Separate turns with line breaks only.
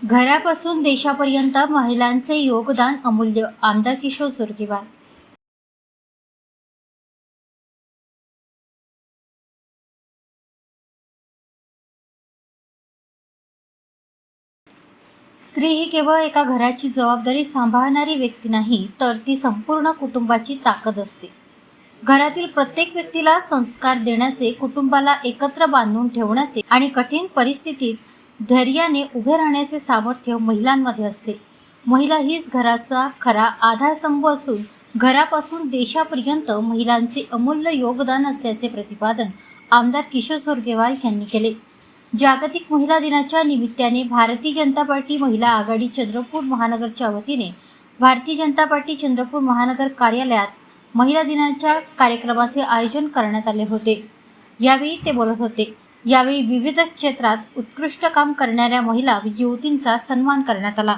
घरापासून देशापर्यंत महिलांचे योगदान अमूल्य. आमदार किशोर जोरगेवार. स्त्री ही केवळ एका घराची जबाबदारी सांभाळणारी व्यक्ती नाही, तर ती संपूर्ण कुटुंबाची ताकद असते. घरातील प्रत्येक व्यक्तीला संस्कार देण्याचे, कुटुंबाला एकत्र बांधून ठेवण्याचे आणि कठीण परिस्थितीत धैर्याने उभे राहण्याचे सामर्थ्य महिलांमध्ये असते. महिला हीच घराचा खरा आधारस्तंभ असून घरापासून देशापर्यंत महिलांचे अमूल्य योगदान असल्याचे प्रतिपादन आमदार किशोर जोरगेवार यांनी केले. जागतिक महिला दिनाच्या निमित्ताने भारतीय जनता पार्टी महिला आघाडी चंद्रपूर महानगरच्या वतीने भारतीय जनता पार्टी चंद्रपूर महानगर कार्यालयात महिला दिनाच्या कार्यक्रमाचे आयोजन करण्यात आले होते. यावेळी ते बोलत होते. यावेळी विविध क्षेत्रात उत्कृष्ट काम करणाऱ्या महिला युवतींचा सन्मान करण्यात आला.